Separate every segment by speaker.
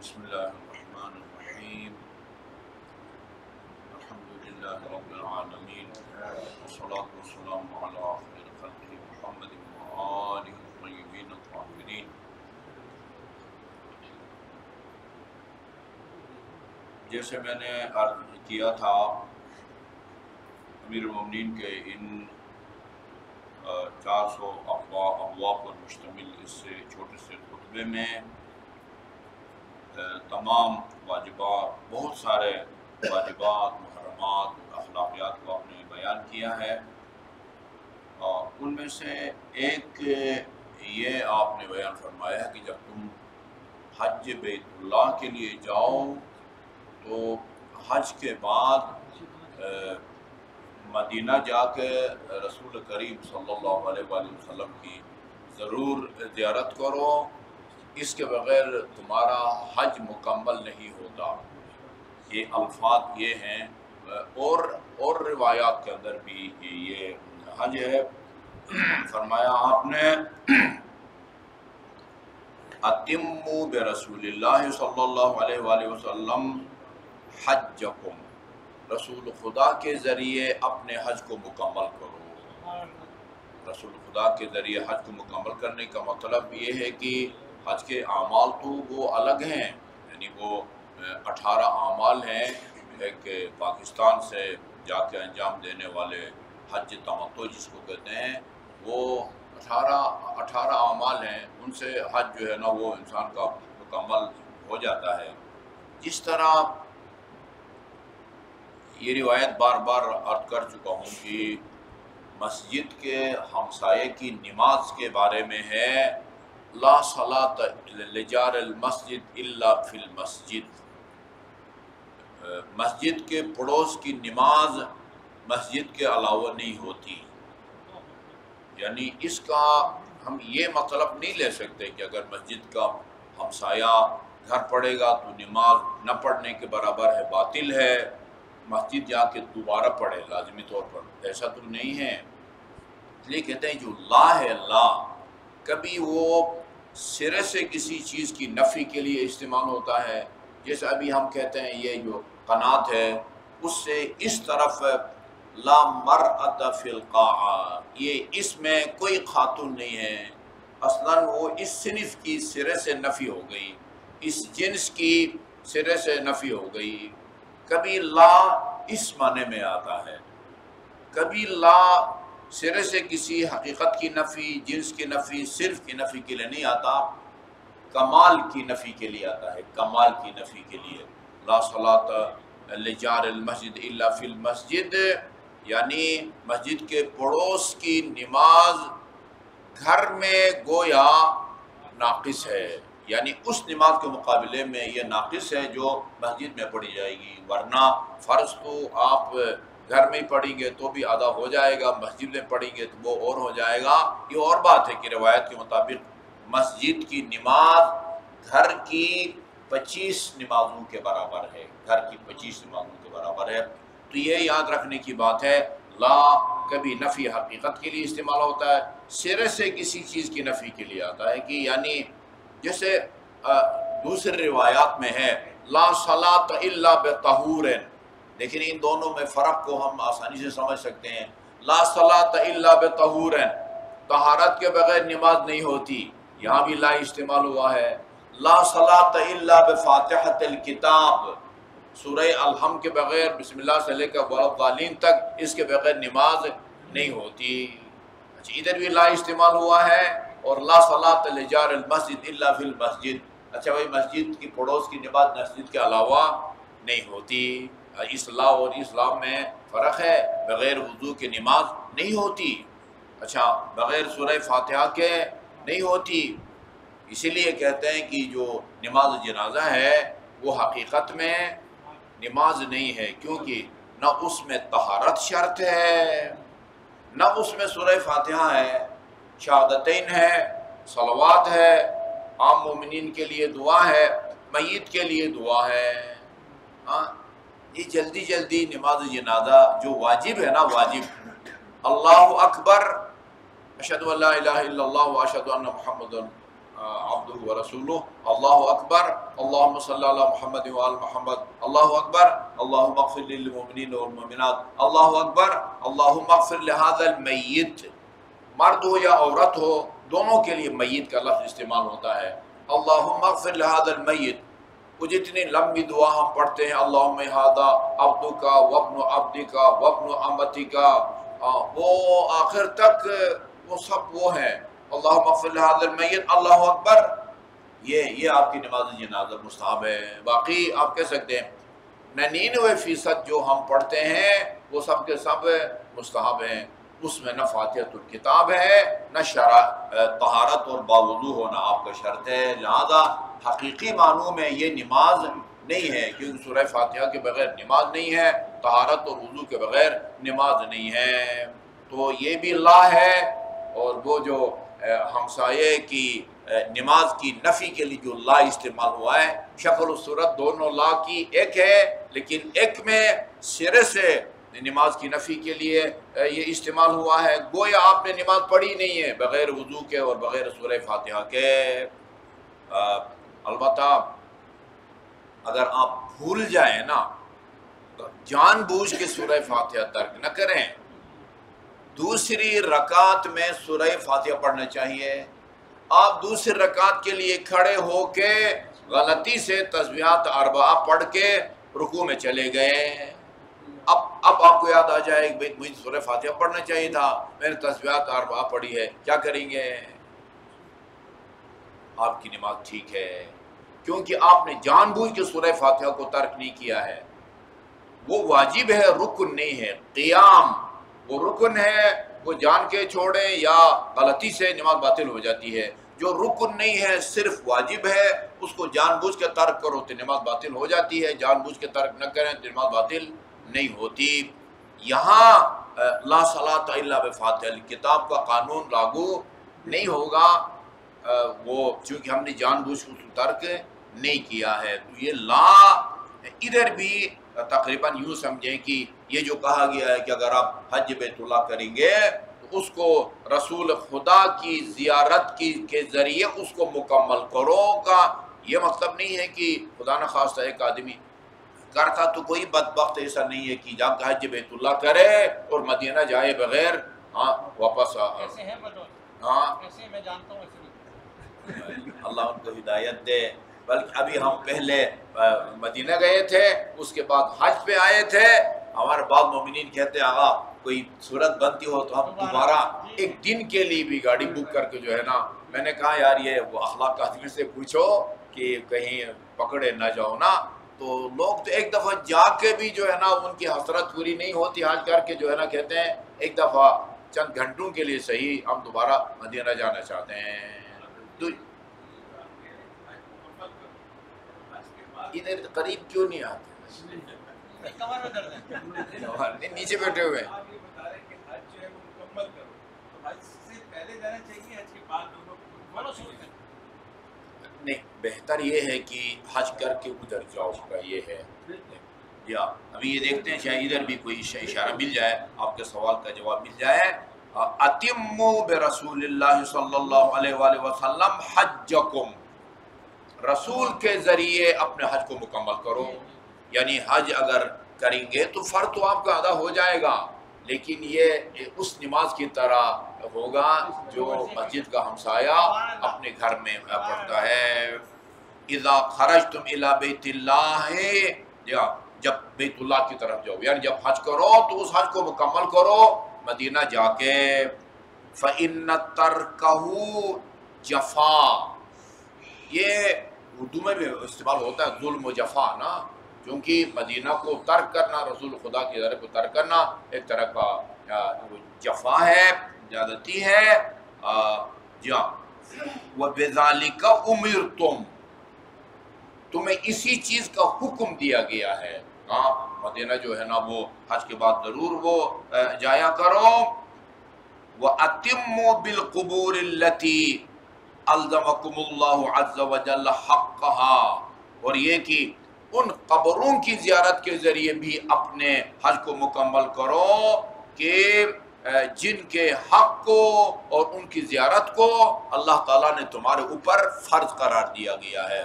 Speaker 1: بسم اللہ الرحمن الرحیم الحمدللہ رب العالمین والصلاة والسلام علی خیر خلقہ محمد وآلہ الطیبین الطاہرین۔ جیسے میں نے عرض کیا تھا، امیر المومنین کے ان 400 ابواب پر مشتمل اس چھوٹے سے خطبے میں تمام واجبات، بہت سارے واجبات، محرمات اور اخلاقیات کو آپ نے بیان کیا ہے، اور ان میں سے ایک یہ آپ نے بیان فرمایا ہے کہ جب تم حج بیت اللہ کے لیے جاؤ تو حج کے بعد مدینہ جا کے رسول کریم صلی اللہ علیہ وآلہ وسلم کی ضرور زیارت کرو، اس کے بغیر تمہارا حج مکمل نہیں ہوتا۔ یہ الفاظ یہ ہیں، اور روایات کے اندر بھی یہ حج ہے۔ فرمایا آپ نے اتموا برسول اللہ صلی اللہ علیہ وآلہ وسلم حجکم، رسول خدا کے ذریعے اپنے حج کو مکمل کرو۔ رسول خدا کے ذریعے حج کو مکمل کرنے کا مطلب یہ ہے کہ حج کے اعمال تو وہ الگ ہیں، یعنی وہ 18 اعمال ہیں۔ ایک پاکستان سے جا کے انجام دینے والے حج تمتع جس کو کہتے ہیں، وہ 18 اعمال ہیں، ان سے حج جو ہے نا وہ انسان کا مکمل ہو جاتا ہے۔ جس طرح یہ روایت بار بار عرض کر چکا ہوں کہ مسجد کے ہمسائے کی نماز کے بارے میں ہے، لا صلاۃ لجار المسجد الا فی المسجد، مسجد کے پڑوس کی نماز مسجد کے علاوہ نہیں ہوتی۔ یعنی اس کا ہم یہ مطلب نہیں لے سکتے کہ اگر مسجد کا ہمسایہ گھر پڑے گا تو نماز نہ پڑھنے کے برابر ہے، باطل ہے، مسجد جا کے دوبارہ پڑھے لازمی طور پر، ایسا تو نہیں ہے۔ اس لیے کہتے ہیں جو لا ہے، لا کبھی وہ سرے سے کسی چیز کی نفی کے لیے استعمال ہوتا ہے، جیسے ابھی ہم کہتے ہیں یہ جو قنات ہے، اس سے اس طرف لا مرأۃ فی القاعہ، یہ اس میں کوئی خاتون نہیں ہے، اصلاً وہ اس صنف کی سرے سے نفی ہو گئی، اس جنس کی سرے سے نفی ہو گئی۔ کبھی لا اس معنی میں آتا ہے، کبھی لا سرے سے کسی حقیقت کی نفی، جنس کی نفی، صرف کی نفی کے لیے نہیں آتا، کمال کی نفی کے لیے آتا ہے، کمال کی نفی کے لیے۔ لا صلاۃ لجار المسجد الا فی المسجد، یعنی مسجد کے پڑوس کی نماز گھر میں گویا ناقص ہے، یعنی اس نماز کے مقابلے میں یہ ناقص ہے جو مسجد میں پڑھی جائے گی، ورنہ فرض تو آپ گھر میں ہی پڑھیں گے تو بھی ادا ہو جائے گا، مسجد میں پڑھیں گے تو وہ اور ہو جائے گا۔ یہ اور بات ہے کہ روایت کے مطابق مسجد کی نماز گھر کی 25 نمازوں کے برابر ہے، گھر کی 25 نمازوں کے برابر ہے۔ تو یہ یاد رکھنے کی بات ہے، لا کبھی نفی حقیقت کے لیے استعمال ہوتا ہے، سرے سے کسی چیز کی نفی کے لیے آتا ہے، کہ یعنی جیسے دوسری روایات میں ہے لا صلاۃ الا بطہور، لیکن ان دونوں میں فرق کو ہم آسانی سے سمجھ سکتے ہیں۔ لا صلاۃ الا بطہور، طہارت کے بغیر نماز نہیں ہوتی، یہاں بھی لا استعمال ہوا ہے۔ لا صلاۃ الا بفاتحۃ الکتاب، سورہ الحمد کے بغیر بسم اللہ سے لے کر والضالین تک اس کے بغیر نماز نہیں ہوتی۔ اچھا، ادھر بھی لا استعمال ہوا ہے، اور لا صلاۃ لجار المسجد الا فی المسجد، اچھا بھائی مسجد کی پڑوس کی نماز مسجد کے علاوہ نہیں ہوتی۔ اصلاح اور اسلام میں فرق ہے، بغیر وضو کے نماز نہیں ہوتی، اچھا بغیر سورہ فاتحہ کے نہیں ہوتی۔ اسی لیے کہتے ہیں کہ جو نماز جنازہ ہے وہ حقیقت میں نماز نہیں ہے، کیونکہ نہ اس میں طہارت شرط ہے، نہ اس میں سورہ فاتحہ ہے، شہادتین ہے، صلوات ہے، عام مومنین کے لیے دعا ہے، میت کے لیے دعا ہے۔ ہاں، یہ جلدی جلدی نماز جنازہ جو واجب ہے نا، واجب اللہ اکبر اشہد ان لا الہ الا اللہ واشہد ان محمد عبدہ و رسولہ، اللہ اکبر، اللہم صلی علی محمد و آل محمد، اللہ اکبر، اللہم اغفر للمؤمنین والمؤمنات، اللہ اکبر، اللہم اغفر لہذا المیت، مرد ہو یا عورت ہو دونوں کے لیے میت کا لفظ استعمال ہوتا ہے، اللہم اغفر لہذا المیت۔ وہ جتنی لمبی دعا ہم پڑھتے ہیں، اللہم ھذا عبدک وابن عبدک وابن امتک، وہ آخر تک وہ سب وہ ہیں، اللہم اغفر لہذا المیت، اللہ اکبر، یہ آپ کی نماز جنازہ مستحب ہے۔ باقی آپ کہہ سکتے ہیں 99% جو ہم پڑھتے ہیں وہ سب کے سب مستحب ہیں، اس میں نہ فاتحۃ الکتاب ہے نہ طہارت اور باوضو ہونا آپ کا شرط ہے، لہذا حقیقی معنوں میں یہ نماز نہیں ہے، کیونکہ سورہ فاتحہ کے بغیر نماز نہیں ہے، طہارت اور وضو کے بغیر نماز نہیں ہے۔ تو یہ بھی لا ہے، اور وہ جو ہمسائے کی نماز کی نفی کے لیے جو لا استعمال ہوا ہے، شکل و صورت دونوں لا کی ایک ہے، لیکن ایک میں سرے سے نماز کی نفی کے لیے یہ استعمال ہوا ہے، گویا آپ نے نماز پڑھی نہیں ہے بغیر وضو کے اور بغیر سورہ فاتحہ کے۔ البتہ اگر آپ بھول جائیں نا تو جان بوجھ کے سورہ فاتحہ ترک نہ کریں، دوسری رکعت میں سورہ فاتحہ پڑھنا چاہیے۔ آپ دوسری رکعت کے لیے کھڑے ہو کے غلطی سے تسبیحات اربعہ پڑھ کے رکوع میں چلے گئے، اب آپ کو یاد آ جائے کہ مجھے سورہ فاتحہ پڑھنا چاہیے تھا، میں نے تسبیحات اربعہ پڑھی ہے، کیا کریں گے؟ آپ کی نماز ٹھیک ہے، کیونکہ آپ نے جان بوجھ کے سورہ فاتحہ کو ترک نہیں کیا ہے۔ وہ واجب ہے، رکن نہیں ہے۔ قیام وہ رکن ہے، وہ جان کے چھوڑیں یا غلطی سے نماز باطل ہو جاتی ہے۔ جو رکن نہیں ہے صرف واجب ہے، اس کو جان بوجھ کے ترک کرو تو نماز باطل ہو جاتی ہے، جان بوجھ کے ترک نہ کریں تو نماز باطل نہیں ہوتی۔ یہاں لا صلاۃ الا بفاتحہ الکتاب کا قانون لاگو نہیں ہوگا، وہ چونکہ ہم نے جان بوجھ کے اس کو ترک نہیں کیا ہے۔ تو یہ لا ادھر بھی تقریباً یوں سمجھیں کہ یہ جو کہا گیا ہے کہ اگر آپ حج بیت اللہ کریں گے تو اس کو رسول خدا کی زیارت کے ذریعے اس کو مکمل کرو کا یہ مطلب نہیں ہے کہ خدا نخواستہ ایک آدمی کرتا تو کوئی بدبخت ایسا نہیں ہے کہ جا کے حج بیت اللہ کرے اور مدینہ جائے بغیر واپس میں جانتا ہوں اللہ ان کو ہدایت دے۔ بلکہ ابھی ہم پہلے مدینہ گئے تھے، اس کے بعد حج پہ آئے تھے، ہمارے بعض مومنین کہتے ہیں آقا کوئی صورت بنتی ہو تو ہم دوبارہ ایک دن کے لیے بھی گاڑی بک کر کے جو ہے نا، میں نے کہا یار یہ وہ اخلاق آدمی سے پوچھو کہ کہیں پکڑے نہ جاؤ نا۔ تو لوگ تو ایک دفعہ جا کے بھی جو ہے نا ان کی حسرت پوری نہیں ہوتی، حج کر کے جو ہے نا کہتے ہیں ایک دفعہ چند گھنٹوں کے لیے صحیح ہم دوبارہ مدینہ جانا چاہتے ہیں۔ تو ادھر قریب کیوں نہیں آتے؟ نیچے بیٹھے ہوئے نہیں، بہتر یہ ہے کہ حج کر کے ادھر جاؤ کا یہ ہے۔ یا ابھی یہ دیکھتے ہیں شاید ادھر بھی کوئی اشارہ مل جائے، آپ کے سوال کا جواب مل جائے۔ اتموا برسول اللہ صلی اللہ علیہ وآلہ وسلم حجکم، رسول کے ذریعے اپنے حج کو مکمل کرو، یعنی حج اگر کریں گے تو فرض تو آپ کا ادا ہو جائے گا، لیکن یہ اس نماز کی طرح ہوگا جو مسجد کا ہمسایہ اپنے گھر میں پڑھتا ہے۔ اذا خرجتم الی بیت اللہ، جب بیت اللہ کی طرف جاؤ، یعنی جب حج کرو تو اس حج کو مکمل کرو مدینہ جا کے۔ فإن ترکہ جفا، یہ اردو میں بھی استعمال ہوتا ہے ظلم و جفا نا، کیونکہ مدینہ کو ترک کرنا، رسول خدا کی طرف کو ترک کرنا ایک طرح کا جفا ہے، زیادتی ہے۔ وَبِذَلِكَ أُمِرْتُمْ، تمہیں اسی چیز کا حکم دیا گیا ہے۔ مدینہ جو ہے نا وہ حج کے بعد ضرور وہ جایا کرو۔ وَأَتِمُّوا بِالْقُبُورِ الَّتِي الزمکم اللہ عز وجل حقہا، اور یہ کہ ان قبروں کی زیارت کے ذریعے بھی اپنے حج کو مکمل کرو کہ جن کے حق کو اور ان کی زیارت کو اللہ تعالیٰ نے تمہارے اوپر فرض قرار دیا گیا ہے۔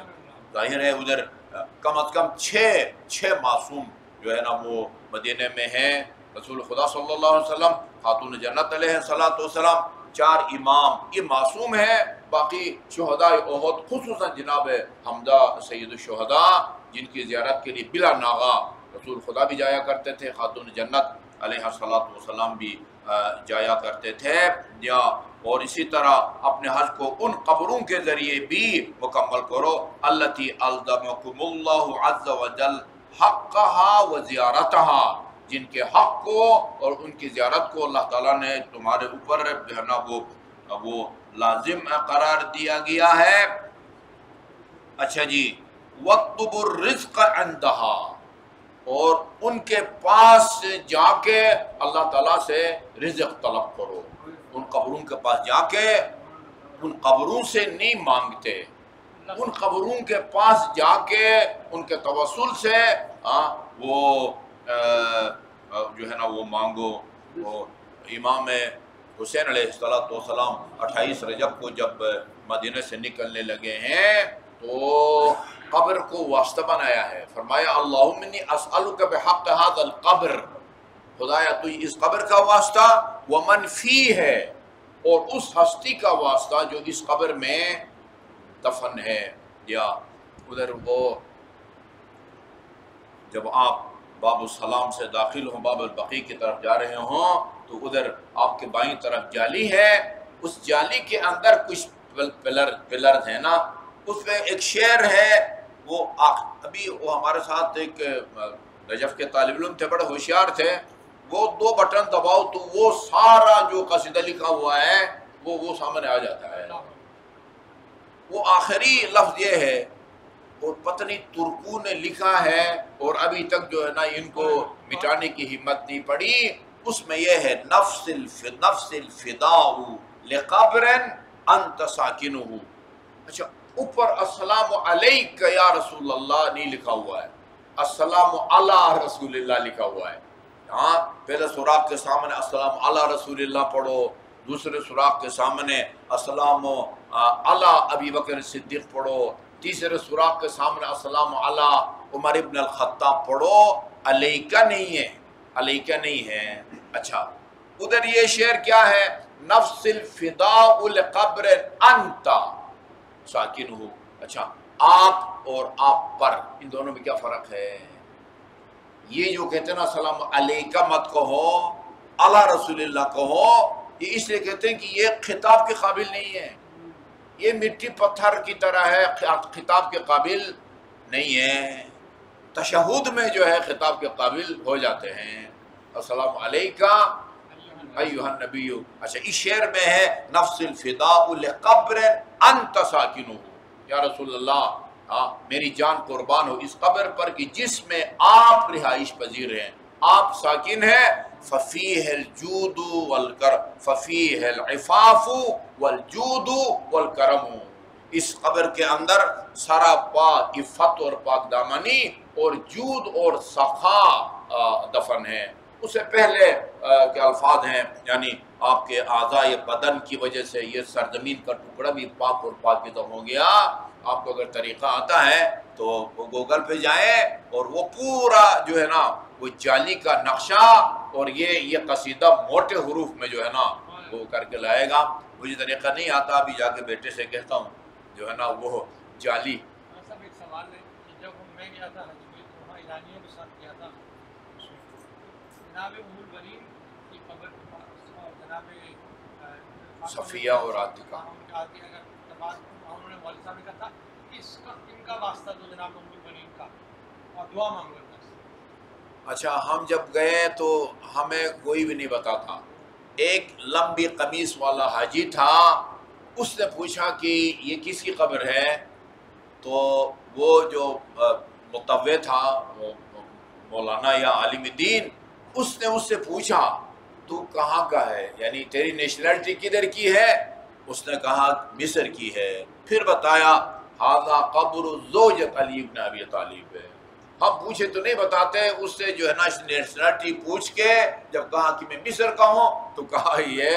Speaker 1: ظاہر ہے ادھر کم از کم چھ معصوم جو ہے نا وہ مدینہ میں ہیں، رسول خدا صلی اللہ علیہ وسلم، خاتون جنت علیہ السلام، 4 امام یہ معصوم ہیں۔ باقی شہداء احد خصوصاً جناب حمزہ سید الشہداء جن کی زیارت کے لیے بلا ناغہ رسول خدا بھی جایا کرتے تھے، خاتون جنت علیہ السلام بھی جایا کرتے تھے، یا اور اسی طرح اپنے حج کو ان قبروں کے ذریعے بھی مکمل کرو، التی الزمکم اللہ عز وجل حقہا و زیارتہا، جن کے حق کو اور ان کی زیارت کو اللہ تعالیٰ نے تمہارے اوپر جو ہے نا وہ لازم قرار دیا گیا ہے۔ اچھا جی، وَاطْلُبُوا الرِّزْقَ عِنْدَهَا، اور ان کے پاس جا کے اللہ تعالیٰ سے رزق طلب کرو، ان قبروں کے پاس جا کے ان قبروں سے نہیں مانگتے، ان قبروں کے پاس جا کے ان کے توسل سے وہ جو ہے نا وہ مانگو۔ وہ امام حسین علیہ السلام 28 رجب کو جب مدینہ سے نکلنے لگے ہیں تو قبر کو واسطہ بنایا ہے، فرمایا اللہم انی اسألک بحق هذا القبر، خدایا تو اس قبر کا واسطہ، ومن فی ہے، اور اس ہستی کا واسطہ جو اس قبر میں دفن ہے۔ یا ادھر وہ جب آپ باب السلام سے داخل ہوں، باب البقیع کی طرف جا رہے ہوں تو ادھر آپ کے بائیں طرف جالی ہے، اس جالی کے اندر کچھ پلرز ہیں نا، اس میں ایک شعر ہے، وہ ابھی وہ ہمارے ساتھ ایک نجف کے طالب علم تھے، بڑے ہوشیار تھے، وہ 2 بٹن دباؤ تو وہ سارا جو قصیدہ لکھا ہوا ہے وہ سامنے آ جاتا ہے۔ وہ آخری لفظ یہ ہے، اور پتہ نہیں ترکوں نے لکھا ہے اور ابھی تک جو ہے نا ان کو مٹانے کی ہمت نہیں پڑی، اس میں یہ ہے نفس الفداء لقبر انت ساکنہ۔ اچھا، اوپر السلام علیک یا رسول اللہ نہیں لکھا ہوا ہے، السلام علی رسول اللہ لکھا ہوا ہے۔ ہاں، پہلے سوراخ کے سامنے السلام علی رسول اللہ پڑھو، دوسرے سوراخ کے سامنے السلام علی ابی بکر صدیق پڑھو، تیسرے سوراخ کے سامنے السلام علی عمر ابن الخطاب پڑھو، علیکہ نہیں ہے، علیکہ نہیں ہے۔ اچھا، ادھر یہ شعر کیا ہے، نفس الفداء لقبر انت ساکنہ۔ اچھا، آپ اور آپ پر، ان دونوں میں کیا فرق ہے؟ یہ جو کہتے ہیں نا السلام علیکہ مت کہو، علی رسول اللہ کہو، یہ اس لیے کہتے ہیں کہ یہ خطاب کے قابل نہیں ہے، یہ مٹی پتھر کی طرح ہے، خطاب کے قابل نہیں ہے۔ تشہد میں جو ہے خطاب کے قابل ہو جاتے ہیں، السلام علیکہ ایھا النبی۔ اچھا، اس شعر میں ہے نفس الفداء لقبر انت ساکنہ، یا رسول اللہ میری جان قربان ہو اس قبر پر کہ جس میں آپ رہائش پذیر ہیں، آپ ساکن ہیں، ففیہ الجود والکرم، ففیہ العفاف والجود والکرم، اس قبر کے اندر سراپا عفت اور پاک دامنی اور جود اور سخا دفن ہے۔ اس سے پہلے کے الفاظ ہیں، یعنی آپ کے اعضاء بدن کی وجہ سے یہ سرزمین کا ٹکڑا بھی پاک اور پاکیزہ ہو گیا۔ آپ کو اگر طریقہ آتا ہے تو وہ گوگل پہ جائیں اور وہ پورا جو ہے نا وہ جالی کا نقشہ اور یہ قصیدہ موٹے حروف میں جو ہے نا وہ کر کے لائے گا۔ مجھے طریقہ نہیں آتا، ابھی جا کے بیٹے سے کہتا ہوں جو ہے نا وہ جالی۔
Speaker 2: صاحب ایک سوال ہے کہ جب میں گیا تھا حج میں تو وہاں ایرانیوں کے ساتھ گیا تھا، جناب ام البنین کی قبر کے پاس جناب
Speaker 1: صفیہ اور عاتقہ،
Speaker 2: انہوں نے والد صاحب نے کہا تھا ان کا واسطہ تو جناب ام البنین کا، اور دعا مانگو۔
Speaker 1: اچھا، ہم جب گئے تو ہمیں کوئی بھی نہیں بتا تھا، ایک لمبی قمیص والا حاجی تھا، اس نے پوچھا کہ یہ کس کی قبر ہے، تو وہ جو متوع تھا مولانا یا عالم دین، اس نے اس سے پوچھا تو کہاں کا ہے، یعنی تیری نیشنلٹی کدھر کی ہے؟ اس نے کہا مصر کی ہے۔ پھر بتایا ھذا قبر زوجۃ علی بن ابی طالب ہے، ہم پوچھے تو نہیں بتاتے، اس سے جو ہے نا نیشنلٹی پوچھ کے جب کہا کہ میں مصر کا ہوں تو کہا یہ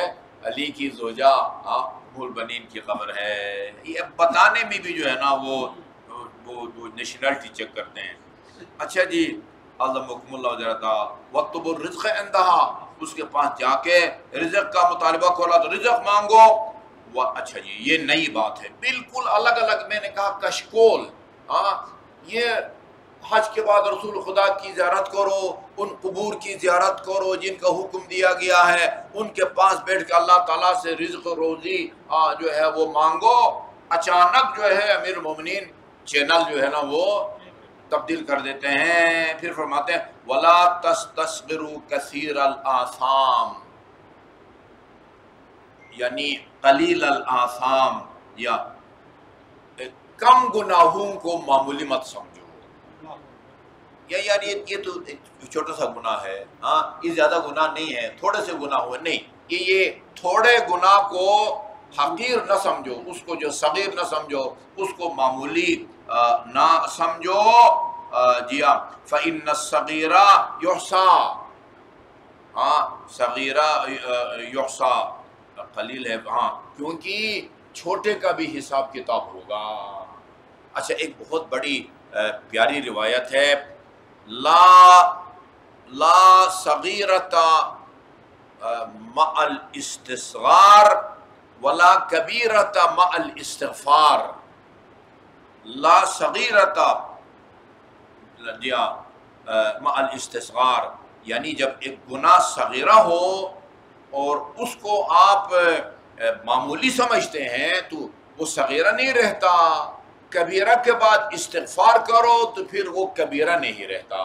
Speaker 1: علی کی زوجہ ام البنین کی خبر ہے. یہ بتانے میں بھی جو ہے نا وہ نیشنلٹی چیک کرتے ہیں. اچھا جی، اعظمکم اللہ جرتا وطب الرزق عندہا، اس کے پاس جا کے رزق کا مطالبہ کھولا تو رزق مانگو. اچھا جی، یہ نئی بات ہے، بالکل الگ الگ. میں نے کہا کشکول. یہ حج کے بعد رسول خدا کی زیارت کرو، ان قبور کی زیارت کرو جن کا حکم دیا گیا ہے، ان کے پاس بیٹھ کے اللہ تعالیٰ سے رزق روزی جو ہے وہ مانگو. اچانک جو ہے امیر المومنین چینل جو ہے نا وہ تبدیل کر دیتے ہیں. پھر فرماتے ہیں وَلَا تَسْتَصْغِرُوا كَثِيرَ الْآثَامِ، یعنی قلیل الآثام، یا کم گناہوں کو معمولی مت سمجھو. یار یہ تو چھوٹا سا گناہ ہے، یہ زیادہ گناہ نہیں ہے، تھوڑے سے گناہ ہوئے نہیں. یہ تھوڑے گناہ کو حقیر نہ سمجھو، اس کو جو صغیر نہ سمجھو، اس کو معمولی نہ سمجھو. جی ہاں، فَإِنَّ الصَّغِيرَ يُحْصَى، صغیرہ یحصیٰ قلیل ہے، کیونکہ چھوٹے کا بھی حساب کتاب ہوگا. اچھا، ایک بہت بڑی پیاری روایت ہے، لا صغیرۃ مع الاستصغار ولا کبیرۃ مع الاستغفار. لا صغیرۃ مع الاستصغار، یعنی جب ایک گناہ صغیرہ ہو اور اس کو آپ معمولی سمجھتے ہیں تو وہ صغیرہ نہیں رہتا. کبیرہ کے بعد استغفار کرو تو پھر وہ کبیرہ نہیں رہتا.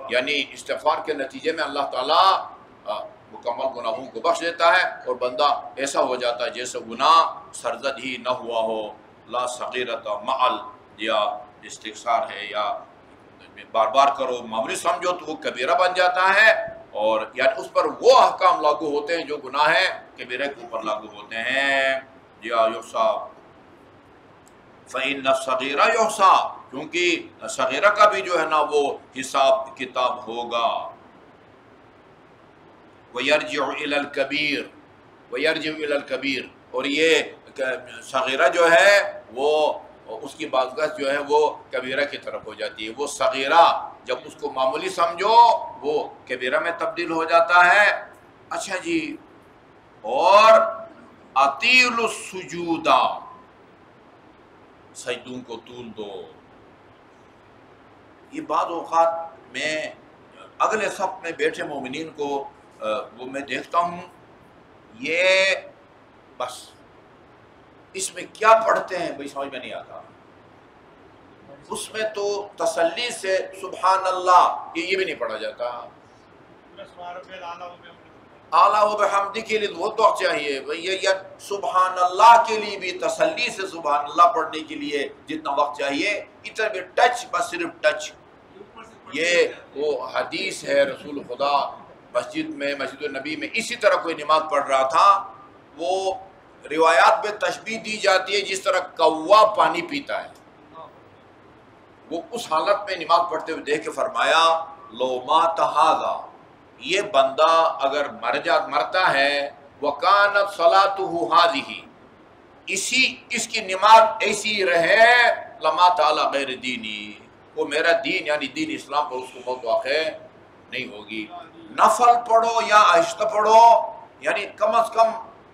Speaker 1: یعنی استغفار کے نتیجے میں اللہ تعالیٰ مکمل گناہوں کو بخش دیتا ہے اور بندہ ایسا ہو جاتا ہے جیسے گناہ سرزد ہی نہ ہوا ہو. لا صغیرۃ مع الاستغفار ہے، یا بار بار کرو، معمولی سمجھو تو وہ کبیرہ بن جاتا ہے، اور یعنی اس پر وہ احکام لاگو ہوتے ہیں جو گناہ ہے کبیرہ کے اوپر لاگو ہوتے ہیں. یا یحصیٰ فَإِنَّ الصَّغِيرَ يُحْصَى، کیونکہ صغیرہ کا بھی جو ہے نا وہ حساب کتاب ہوگا. وَيَرْجِعُ إِلَى الْكَبِيرِ، وَيَرْجِعُ إِلَى الْكَبِيرِ، اور یہ صغیرہ جو ہے وہ اس کی بازگشت جو ہے وہ کبیرہ کی طرف ہو جاتی ہے. وہ صغیرہ جب اس کو معمولی سمجھو وہ کبیرہ میں تبدیل ہو جاتا ہے. اچھا جی، اور اطیل السجود، سجدوں کو طول دو. یہ بعض اوقات میں اگلے صف میں بیٹھے مومنین کو وہ میں دیکھتا ہوں، یہ بس اس میں کیا پڑھتے ہیں بھائی سمجھ میں نہیں آتا. اس میں تو تسلی سے سبحان اللہ یہ بھی نہیں پڑھا جاتا. اعلیٰ و بحمدی کے لیے وہ تو چاہیے یہ سبحان اللہ کے لیے بھی تسلی سے سبحان اللہ پڑھنے کے لیے جتنا وقت چاہیے اتنا بھی ٹچ، بس صرف ٹچ. یہ وہ حدیث ہے رسول خدا مسجد النبی میں اسی طرح کوئی نماز پڑھ رہا تھا، وہ روایات میں تشبیہ دی جاتی ہے جس طرح کوا پانی پیتا ہے. وہ اس حالت میں نماز پڑھتے ہوئے دیکھ کے فرمایا لو مات ھذا، یہ بندہ اگر مرتا ہے وکانت صلاتہ ھذہ، اس کی نماز ایسی رہے لما تعالی غیر دینی، وہ میرا دین یعنی دین اسلام پر اس کو موت واقع نہیں ہوگی. نفل پڑھو یا آہستہ پڑھو، یعنی کم از کم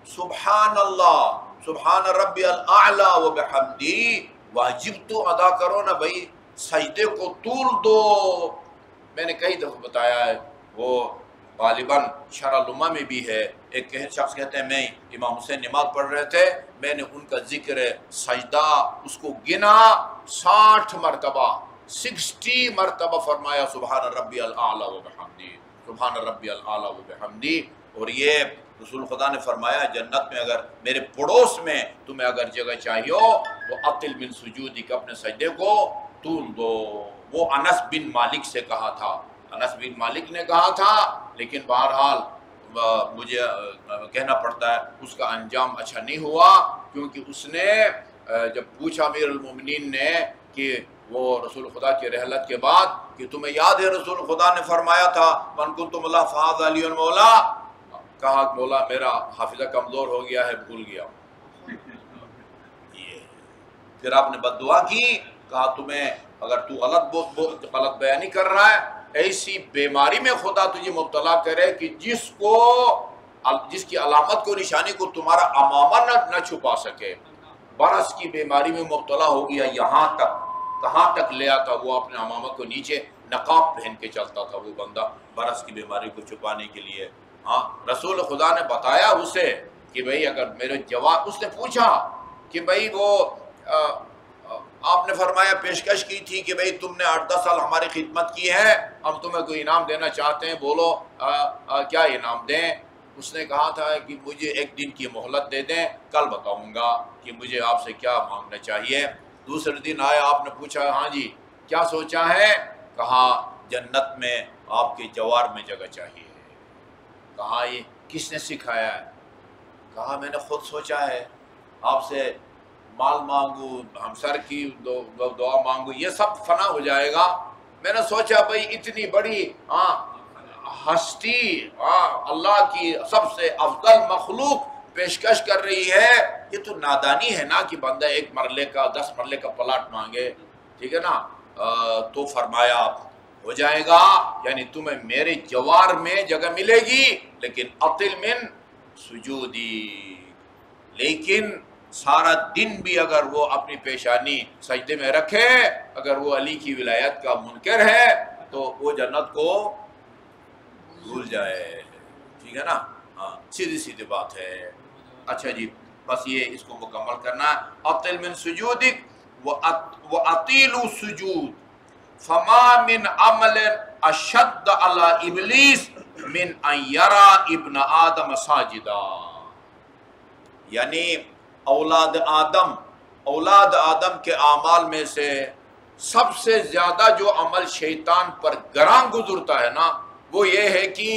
Speaker 1: سبحان اللہ سبحان ربی الاعلی و بحمدی واجب تو ادا کرو نا بھائی. سجدے کو طول دو. میں نے کئی دفعہ بتایا ہے، وہ غالباً شرح لمہ میں بھی ہے. ایک شخص کہتے ہیں میں امام حسین نماز پڑھ رہے تھے، میں نے ان کا ذکر سجدہ اس کو گنا 60 مرتبہ 60 مرتبہ فرمایا سبحان ربی الاعلی و بحمدی، سبحان ربی الاعلی و بحمدی. اور یہ رسول خدا نے فرمایا جنت میں اگر میرے پڑوس میں تمہیں اگر جگہ چاہیے تو اطل من سجودک، اپنے سجدے کو طول دو. وہ انس بن مالک سے کہا تھا، انس بن مالک نے کہا تھا، لیکن بہرحال مجھے کہنا پڑتا ہے اس کا انجام اچھا نہیں ہوا، کیونکہ اس نے جب پوچھا امیر المومنین نے کہ وہ رسول خدا کی رحلت کے بعد کہ تمہیں یاد ہے رسول خدا نے فرمایا تھا من کنتم اللہ فہذا علی المولا، کہا مولا میرا حافظہ کمزور ہو گیا ہے، بھول گیا ہوں۔ پھر آپ نے بد دعا کی، کہا تمہیں اگر تو غلط بیانی کر رہا ہے، ایسی بیماری میں خدا تجھے مبتلا کرے کہ جس کی علامت کو نشانی کو تمہارا امامہ نہ چھپا سکے۔ برس کی بیماری میں مبتلا ہو گیا، یہاں تک کہاں تک لے آتا وہ اپنے امامہ کو نیچے نقاب پہن کے چلتا تھا وہ بندہ برس کی بیماری کو چھپانے کے لیے۔ ہاں رسول خدا نے بتایا اسے کہ بھئی اگر میرے جواب، اس نے پوچھا کہ بھئی وہ آپ نے فرمایا پیشکش کی تھی کہ بھئی تم نے 8-10 سال ہماری خدمت کی ہے، ہم تمہیں کوئی انعام دینا چاہتے ہیں، بولو کیا انعام دیں؟ اس نے کہا تھا کہ مجھے 1 دن کی مہلت دے دیں، کل بتاؤں گا کہ مجھے آپ سے کیا مانگنا چاہیے۔ دوسرے دن آیا، آپ نے پوچھا ہاں جی کیا سوچا ہے؟ کہا جنت میں آپ کے جوار میں جگہ چاہیے۔ کہا یہ کس نے سکھایا ہے؟ کہا میں نے خود سوچا ہے، آپ سے مال مانگو، ہمسر کی دعا مانگو، یہ سب فنا ہو جائے گا۔ میں نے سوچا بھئی اتنی بڑی ہستی اللہ کی سب سے افضل مخلوق پیشکش کر رہی ہے، یہ تو نادانی ہے نا کہ بندہ 1 مرلے کا 10 مرلے کا پلاٹ مانگے، ٹھیک ہے نا؟ تو فرمایا ہو جائے گا، یعنی تمہیں میرے جوار میں جگہ ملے گی، لیکن اطل من سجودی، لیکن سارا دن بھی اگر وہ اپنی پیشانی سجدے میں رکھے، اگر وہ علی کی ولایت کا منکر ہے تو وہ جنت کو بھول جائے، ٹھیک ہے نا؟ ہاں سیدھی سیدھی بات ہے۔ اچھا جی بس یہ اس کو مکمل کرنا ہے۔ اطل من سجودک وَأَطِيلُوا سُجُود فَمَا مِنْ عَمَلٍ أَشَدَّ عَلَى إِبْلِيسَ مِنْ أَنْ يَرَى ابْنَ آدَمَ سَاجِدًا، یعنی اولاد آدم کے اعمال میں سے سب سے زیادہ جو عمل شیطان پر گراں گزرتا ہے نا، وہ یہ ہے کہ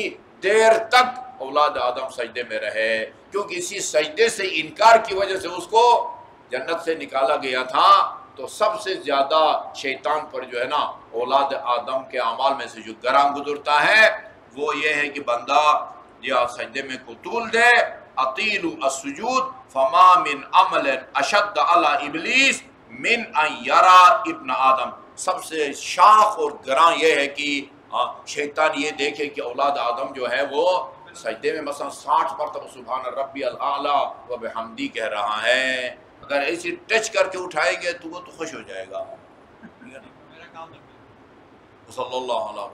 Speaker 1: دیر تک اولاد آدم سجدے میں رہے، کیونکہ اسی سجدے سے انکار کی وجہ سے اس کو جنت سے نکالا گیا تھا۔ تو سب سے زیادہ شیطان پر جو ہے نا اولاد آدم کے اعمال میں سے جو گراں گزرتا ہے وہ یہ ہے کہ بندہ یا سجدے میں کو طول دے۔ اطیلوا السجود فما من عمل اشد علی ابلیس من ان یری ابن آدم، سب سے شاخ اور گراں یہ ہے کہ شیطان یہ دیکھے کہ اولاد آدم جو ہے وہ سجدے میں مثلا 60 مرتبہ سبحان ربی الاعلی و بحمدی کہہ رہا ہے، اگر ایسی ٹچ کر کے اٹھائے گے تو وہ تو خوش ہو جائے گا۔ صلی اللہ علیہ